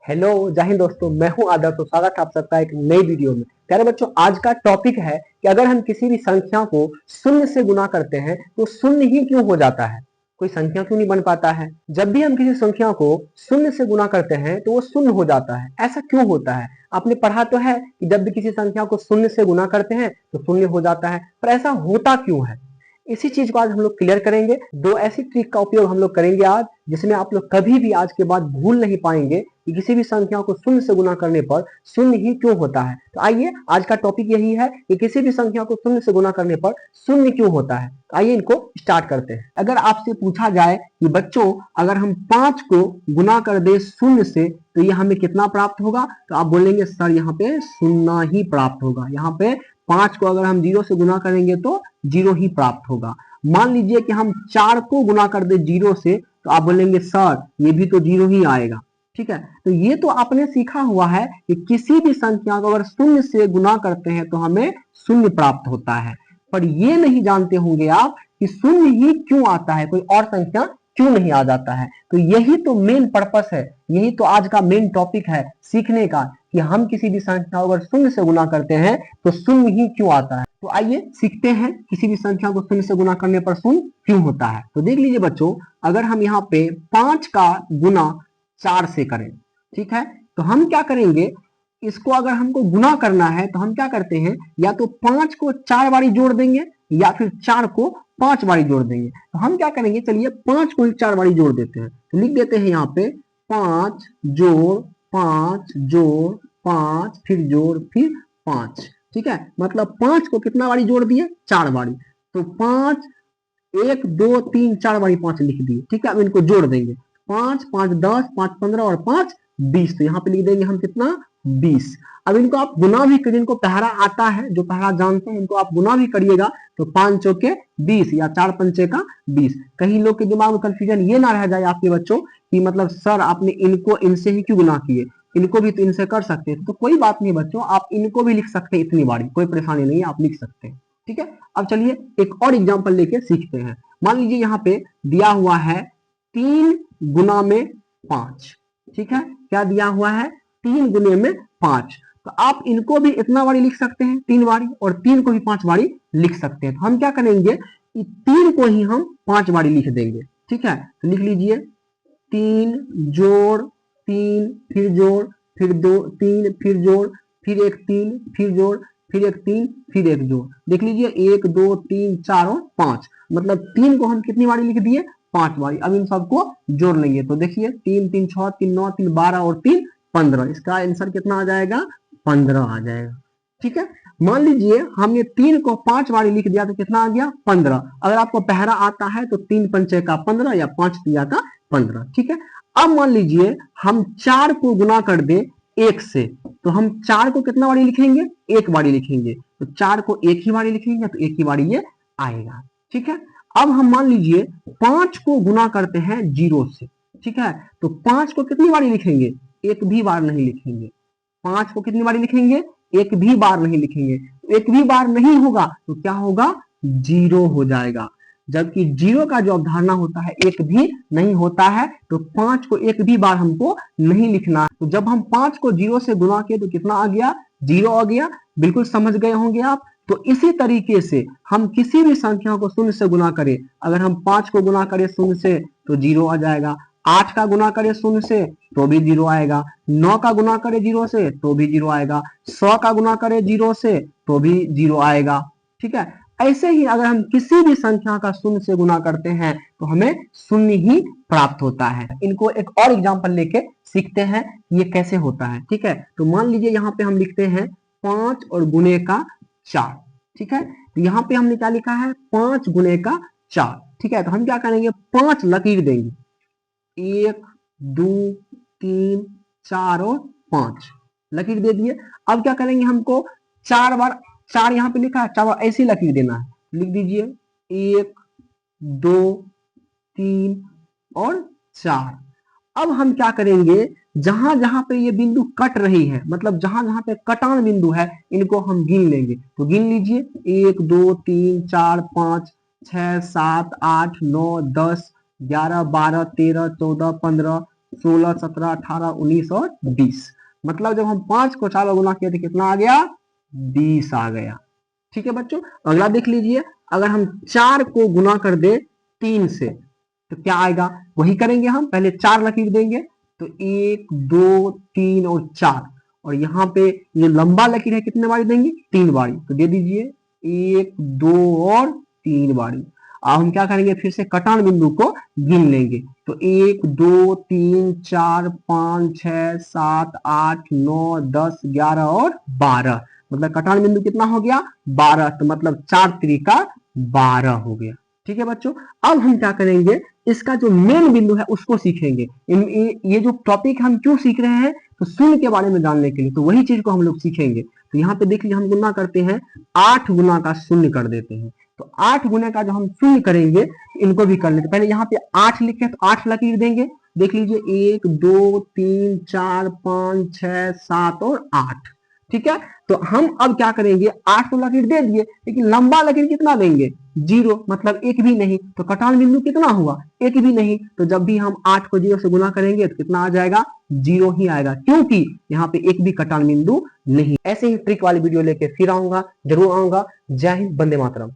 Hello जय हिंद दोस्तों, मैं हूं आदर्श तो स्वागत है आप सबका एक नई वीडियो में। प्यारे बच्चों, आज का टॉपिक है कि अगर हम किसी भी संख्या को शून्य से गुना करते हैं तो शून्य ही क्यों हो जाता है, कोई संख्या क्यों नहीं बन पाता है। जब भी हम किसी संख्या को शून्य से गुना करते हैं तो वो शून्य हो जाता है, ऐसा क्यों होता है। आपने पढ़ा तो है कि जब भी किसी संख्या को शून्य से गुना करते हैं तो शून्य हो जाता है, पर ऐसा होता क्यों है, इसी चीज को आज हम लोग क्लियर करेंगे। दो ऐसी ट्रिक का उपयोग हम लोग करेंगे आज, जिसमें आप लोग कभी भी आज के बाद भूल नहीं पाएंगे कि किसी भी संख्या को शून्य से गुना करने पर शून्य ही क्यों होता है। तो आइए, आज का टॉपिक यही है कि किसी भी संख्या को शून्य से गुना करने पर शून्य क्यों होता है। तो आइए इनको स्टार्ट करते हैं। अगर आपसे पूछा जाए कि बच्चों अगर हम 5 को गुना कर दे शून्य से तो ये हमें कितना प्राप्त होगा, तो आप बोलेंगे सर यहाँ पे शून्य ही प्राप्त होगा। यहाँ पे 5 को अगर हम 0 से गुना करेंगे तो 0 ही प्राप्त होगा। मान लीजिए कि हम 4 को गुना कर दे 0 से तो आप बोलेंगे सर ये भी तो 0 ही आएगा। ठीक है, तो ये तो आपने सीखा हुआ है कि किसी भी संख्या को अगर शून्य से गुना करते हैं तो हमें शून्य प्राप्त होता है, पर ये नहीं जानते होंगे आप कि शून्य ही क्यों आता है, कोई और संख्या क्यों नहीं आ जाता है। तो यही तो मेन पर्पस है, यही तो आज का मेन टॉपिक है सीखने का कि हम किसी भी संख्या को अगर शून्य से गुना करते हैं तो शून्य ही क्यों आता है। तो आइए सीखते हैं किसी भी संख्या को शून्य से गुना करने पर शून्य क्यों होता है। तो देख लीजिए बच्चों, अगर हम यहाँ पे 5 का गुना 4 से करें, ठीक है, तो हम क्या करेंगे, इसको अगर हमको गुना करना है तो हम क्या करते हैं, या तो 5 को 4 बारी जोड़ देंगे या फिर 4 को 5 बारी जोड़ देंगे। तो हम क्या करेंगे, चलिए 5 को ही 4 बारी जोड़ देते हैं। तो लिख देते हैं यहाँ पे 5 जोड़ 5 जोड़ 5 फिर जोड़ फिर 5। ठीक है, मतलब 5 को कितना बारी जोड़ दिए, 4 बारी। तो 5 1 2 3 4 बारी 5 लिख दिए। ठीक है, अब इनको जोड़ देंगे, 5 5 10 5 15 और 5 20। तो यहाँ पे लिख देंगे हम कितना, 20। अब इनको आप गुना भी करिए, इनको पहरा आता है, जो पहरा जानते हैं इनको आप गुना भी करिएगा तो 5 चौके 20 या 4 पंचे का 20। कहीं लोग के दिमाग में कंफ्यूजन ये ना रह जाए आपके बच्चों कि मतलब सर आपने इनको इनसे ही क्यों गुना किए, इनको भी तो इनसे कर सकते हैं। तो कोई बात नहीं बच्चों, आप इनको भी लिख सकते हैं इतनी बारी, कोई परेशानी नहीं है, आप लिख सकते हैं। ठीक है, अब चलिए एक और एग्जांपल लेके सीखते हैं। मान लीजिए यहाँ पे दिया हुआ है 3 गुना में 5। ठीक है, क्या दिया हुआ है, 3 गुने में 5। तो आप इनको भी इतना बारी लिख सकते हैं 3 बारी, और 3 को भी 5 बारी लिख सकते हैं। तो हम क्या करेंगे कि 3 को ही हम 5 बारी लिख देंगे। ठीक है, तो लिख लीजिए 3 जोड़ 3 फिर जोड़ फिर 2 3 फिर जोड़ फिर एक 3 फिर जोड़ फिर एक 3 फिर एक जोड़। देख लीजिए 1 2 3 4 और 5, मतलब 3 को हम कितनी बारी लिख दिए, 5 बारी। अब इन सबको जोड़ लेंगे तो देखिए 3 3 6 3 9 3 12 और 3 15। इसका आंसर कितना आ जाएगा, 15 आ जाएगा। ठीक है, मान लीजिए हमने 3 को 5 बारी लिख दिया तो कितना आ गया, 15। अगर आपको पहरा आता है तो 3 पंचे का 15 या 5 तिया का 15। ठीक है, अब मान लीजिए हम 4 को गुना कर दे 1 से, तो हम 4 को कितना बारी लिखेंगे, 1 बारी लिखेंगे। तो 4 को 1 ही बारी लिखेंगे तो 1 ही बारी ये आएगा। ठीक है, अब हम मान लीजिए 5 को गुना करते हैं 0 से। ठीक है, तो 5 को कितनी बारी लिखेंगे, एक भी बार नहीं लिखेंगे। 5 को कितनी बारी लिखेंगे, एक भी बार नहीं लिखेंगे। एक भी बार नहीं होगा तो क्या होगा, 0 हो जाएगा। जबकि 0 का जो अवधारणा होता है एक भी नहीं होता है, तो 5 को एक भी बार हमको नहीं लिखना है। तो जब हम 5 को 0 से गुना किए तो कितना आ गया, 0 आ गया। बिल्कुल समझ गए होंगे आप। तो इसी तरीके से हम किसी भी संख्या को शून्य से गुना करें, अगर हम 5 को गुना करें शून्य से तो 0 आ जाएगा, 8 का गुना करें शून्य से तो भी 0 आएगा, 9 का गुना करें 0 से तो भी 0 आएगा, 100 का गुना करें 0 से तो भी 0 आएगा। ठीक है, ऐसे ही अगर हम किसी भी संख्या का शून्य से गुना करते हैं तो हमें शून्य ही प्राप्त होता है। इनको एक और एग्जांपल लेके सीखते हैं ये कैसे होता है। ठीक है, तो मान लीजिए यहाँ पे हम लिखते हैं 5 और गुने का 4। ठीक है, तो यहाँ पे हमने क्या लिखा है, 5 गुने का 4। ठीक है, तो हम क्या करेंगे, 5 लकीर देंगे, 1 2 3 4 और 5 लकीर दे दिए। अब क्या करेंगे, हमको 4 बार 4 यहाँ पे लिखा है, 4 बार ऐसी लकीर देना है। लिख दीजिए 1 2 3 और 4। अब हम क्या करेंगे, जहां जहां पे ये बिंदु कट रही है, मतलब जहां जहां पे कटान बिंदु है, इनको हम गिन लेंगे। तो गिन लीजिए 1 2 3 4 5 6 7 8 9 10 11 12 13 14 15 16, 17, 18, 19 और 20। मतलब जब हम 5 को 4 गुना किए थे कितना आ गया? 20 आ गया। ठीक है बच्चों, अगला देख लीजिए, अगर हम 4 को गुना कर दे 3 से तो क्या आएगा? वही करेंगे, हम पहले 4 लकीर देंगे तो 1, 2, 3 और 4, और यहाँ पे ये लंबा लकीर है कितने बारी देंगे? 3 बारी, तो दे दीजिए 1, 2 और 3 बारी। अब हम क्या करेंगे? फिर से कटान बिंदु को गिन लेंगे, तो 1, 2, 3, 4, 5, 6, 7, 8, 9, 10, 11 और 12। मतलब कटान बिंदु कितना हो गया? 12। तो मतलब 4 त्रिका 12 हो गया। ठीक है बच्चों, अब हम क्या करेंगे? इसका जो मेन बिंदु है उसको सीखेंगे। ये जो टॉपिक हम क्यों सीख रहे हैं? तो शून्य के बारे में जानने के लिए, तो वही चीज को हम लोग सीखेंगे। तो यहाँ पे देख लीजिए, हम गुना करते हैं, 8 गुना का शून्य कर देते हैं। तो 8 गुना का जो हम शून्य करेंगे, इनको भी कर लेते। पहले यहाँ पे 8 लिखे तो 8 लकीर देंगे। देख लीजिए 1, 2, 3, 4, 5, 6, 7 और 8। ठीक है, तो हम अब क्या करेंगे? 8 तो लकीर दे दिए, लेकिन लंबा लकीर कितना देंगे? 0, मतलब एक भी नहीं। तो कटान बिंदु कितना हुआ? एक भी नहीं। तो जब भी हम 8 को 0 से गुना करेंगे तो कितना आ जाएगा? 0 ही आएगा, क्योंकि यहाँ पे एक भी कटान बिंदु नहीं। ऐसे ही ट्रिक वाली वीडियो लेके फिर आऊंगा, जरूर आऊंगा। जय हिंद, वंदे मातरम।